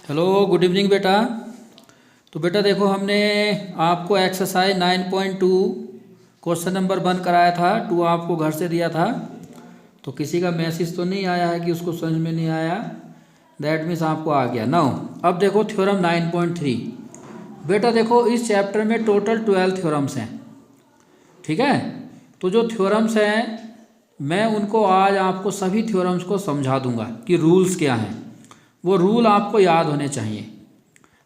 Hello, good evening बेटा। तो बेटा देखो, हमने आपको एक्सरसाइज 9.2 क्वेश्चन नंबर 1 कराया था। 2 आपको घर से दिया था, तो किसी का मैसेज तो नहीं आया है कि उसको समझ में नहीं आया। दैट मीन्स आपको आ गया। नाउ अब देखो थ्योरम 9.3। बेटा देखो, इस चैप्टर में टोटल 12 थ्योरम्स हैं। ठीक है, तो जो थ्योरम्स हैं मैं उनको आज आपको सभी थ्योरम्स को समझा दूंगा कि रूल्स क्या हैं। वो रूल आपको याद होने चाहिए।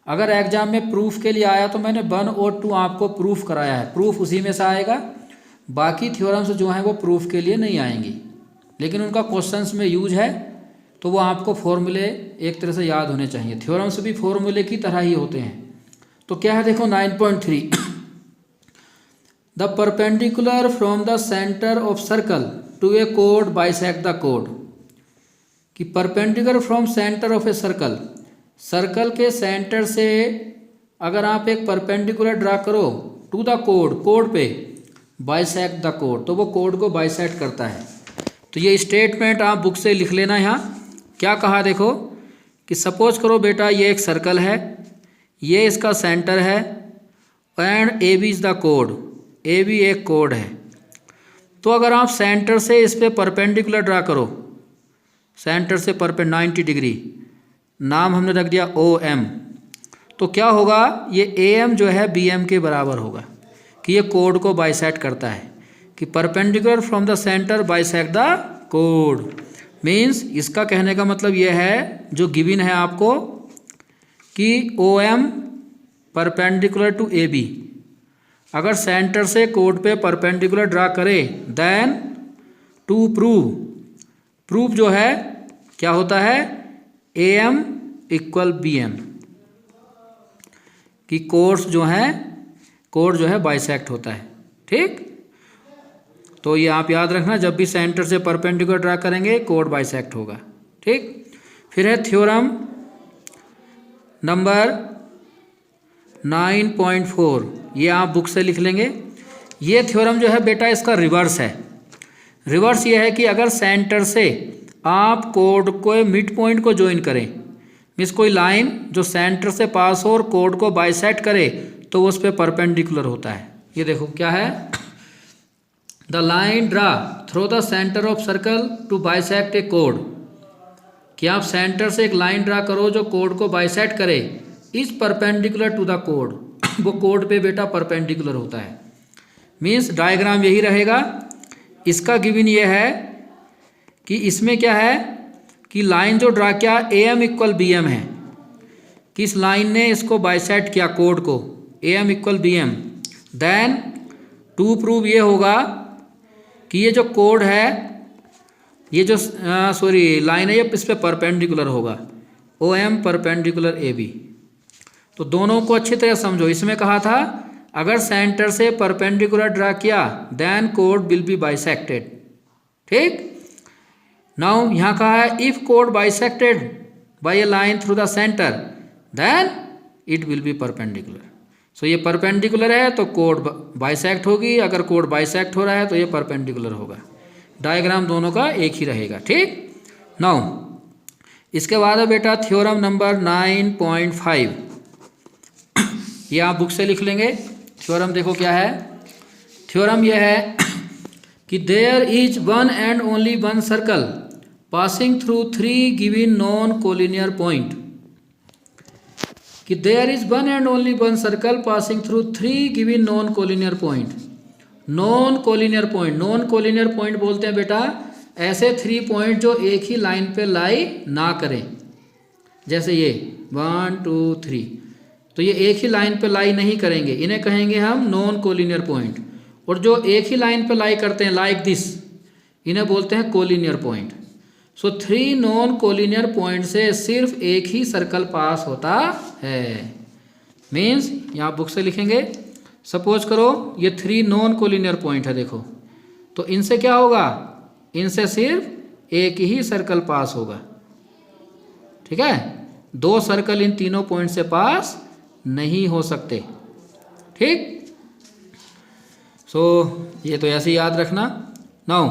अगर एग्जाम में प्रूफ के लिए आया तो मैंने 1 और 2 आपको प्रूफ कराया है, प्रूफ उसी में से आएगा। बाकी थ्योरम्स जो हैं वो प्रूफ के लिए नहीं आएंगी, लेकिन उनका क्वेश्चंस में यूज है, तो वो आपको फॉर्मूले एक तरह से याद होने चाहिए। थ्योरम्स भी फॉर्मूले की तरह ही होते हैं। तो क्या है देखो 9.3, the perpendicular from the centre of circle to A code bisect the code. कि perpendicular from centre of a circle, circle के सेंटर से अगर आप एक परपेंडिकुलर ड्रा करो टू द कोड, कोड पे बाइसेक्ट द कोड, तो वो कोड को बाइसेक्ट करता है। तो ये स्टेटमेंट आप बुक से लिख लेना। यहाँ क्या कहा देखो, कि सपोज करो बेटा ये एक सर्कल है, ये इसका सेंटर है, and A B is the कोड, ए बी एक कोड है। तो अगर आप सेंटर से इस पर परपेंडिकुलर ड्रा करो, सेंटर से परपेंड 90 डिग्री, नाम हमने रख दिया ओ एम, तो क्या होगा, ये ए एम जो है बी एम के बराबर होगा। कि ये कोड को बाइसेक्ट करता है। कि perpendicular from the centre bisect the code, means इसका कहने का मतलब ये है जो गिवन है आपको, कि O M perpendicular to A B, अगर सेंटर से कोड पे परपेंडिकुलर ड्रा करे, देन टू प्रूफ जो है क्या होता है, A M equal B M, कि कोड जो है बाइसेक्ट होता है। ठीक, तो ये आप याद रखना, जब भी सेंटर से परपेंडिकुलर ड्रा करेंगे कोड बाइसेक्ट होगा। ठीक, फिर है थ्योरम नंबर 9.4, ये आप बुक से लिख लेंगे। ये थ्योरम जो है बेटा इसका रिवर्स है। रिवर्स ये है कि अगर सेंटर से आप कोड को मिड पॉइंट को ज्वाइन करें, मीन्स कोई लाइन जो सेंटर से पास हो और कोड को बाइसेक्ट करे, तो उस पर परपेंडिकुलर होता है। ये देखो क्या है, the line draw through the centre of circle to bisect a कोड। कि आप सेंटर से एक लाइन ड्रा करो जो कोड को बाइसेक्ट करे, इज परपेंडिकुलर टू द कोड, वो कोड पे बेटा परपेंडिकुलर होता है। मीन्स डायग्राम यही रहेगा। इसका गिवन ये है कि इसमें क्या है, कि लाइन जो ड्रा किया A M equal B M है, कि इस लाइन ने इसको बाइसेक्ट किया कोड को, A M equal B M, then to prove ये होगा कि ये जो कोड है, ये जो लाइन है, ये इस पर परपेंडिकुलर होगा, O M perpendicular A B. तो दोनों को अच्छी तरह समझो। इसमें कहा था अगर सेंटर से परपेंडिकुलर ड्रा किया, देन कोड विल बी बाइसेक्टेड। ठीक, नाउ यहाँ कहा है इफ कोड bisected by a line through the centre, then it will be perpendicular. So ये परपेंडिकुलर है तो कोड बाइसेक्ट होगी, अगर कोड बाइसेक्ट हो रहा है तो ये परपेंडिकुलर होगा। डायग्राम दोनों का एक ही रहेगा। ठीक, नाउ इसके बाद है बेटा थ्योरम नंबर 9.5, ये आप बुक से लिख लेंगे। थ्योरम देखो क्या है, थ्योरम यह है कि there is one and only one circle passing through 3 given non collinear point. कि there is one and only one circle passing through 3 given non collinear point. Non collinear point बोलते हैं बेटा ऐसे 3 पॉइंट जो एक ही लाइन पे लाई ना करें। जैसे ये 1 2 3, तो ये एक ही लाइन पे लाई नहीं करेंगे, इन्हें कहेंगे हम नॉन कोलिनियर पॉइंट। और जो एक ही लाइन पे लाई करते हैं लाइक दिस, इन्हें बोलते हैं कोलिनियर पॉइंट। सो 3 नॉन कोलिनियर पॉइंट से सिर्फ एक ही सर्कल पास होता है। मीन्स यहाँ बुक से लिखेंगे, सपोज करो ये 3 नॉन कोलिनियर पॉइंट है, देखो, तो इनसे क्या होगा, इनसे सिर्फ एक ही सर्कल पास होगा। ठीक है, 2 सर्कल इन तीनों पॉइंट से पास नहीं हो सकते। ठीक, सो ये तो ऐसे याद रखना। नाउ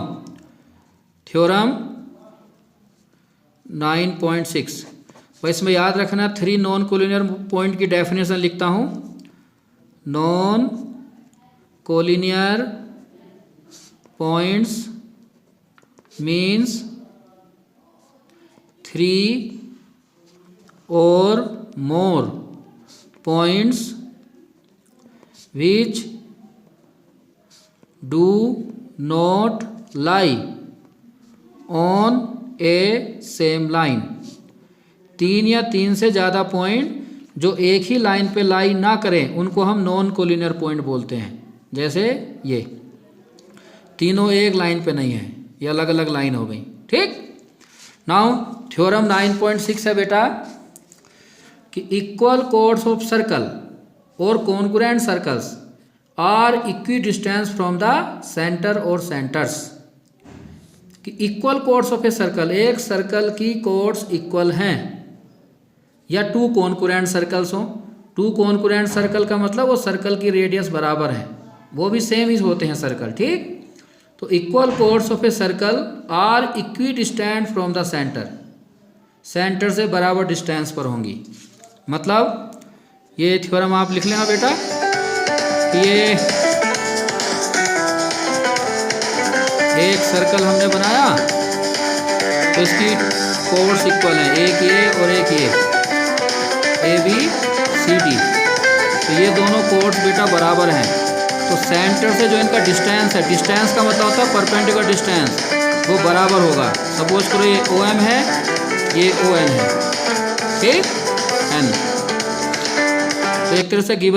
थ्योरम 9.6, और इसमें याद रखना 3 नॉन कोलिनियर पॉइंट की डेफिनेशन लिखता हूँ। Non collinear points means 3 or more points which do not lie on a same line। 3 या 3 से ज़्यादा पॉइंट जो एक ही लाइन पे लाई ना करें उनको हम नॉन कोलिनियर पॉइंट बोलते हैं। जैसे ये तीनों एक लाइन पे नहीं है, ये अलग अलग लाइन हो गई। ठीक। नाउ थ्योरम 9.6 है बेटा कि इक्वल कोड्स ऑफ सर्कल और congruent circles are equidistance from the centre और सेंटर्स। कि equal chords of a circle, एक सर्कल की कोड्स इक्वल हैं या 2 कॉन्ग्रुएंट सर्कल्स हों। 2 कॉन्ग्रुएंट सर्कल का मतलब वो सर्कल की रेडियस बराबर है, वो भी सेम ही होते हैं सर्कल। ठीक। तो equal chords of a circle are equidistant from the centre, centre से बराबर डिस्टेंस पर होंगी। मतलब ये थ्योरम आप लिख लेना बेटा। ये एक सर्कल हमने बनाया तो इसकी कोड्स इक्वल हैं, एक ये और एक ये, ABCD। तो ये दोनों कोड्स बेटा बराबर हैं। तो सेंटर से जो इनका डिस्टेंस है, डिस्टेंस का मतलब होता है परपेंडिकुलर डिस्टेंस, वो बराबर होगा। सपोज करो ये OM है, ये ON है। ठीक। एन तो एक तरह से गिवन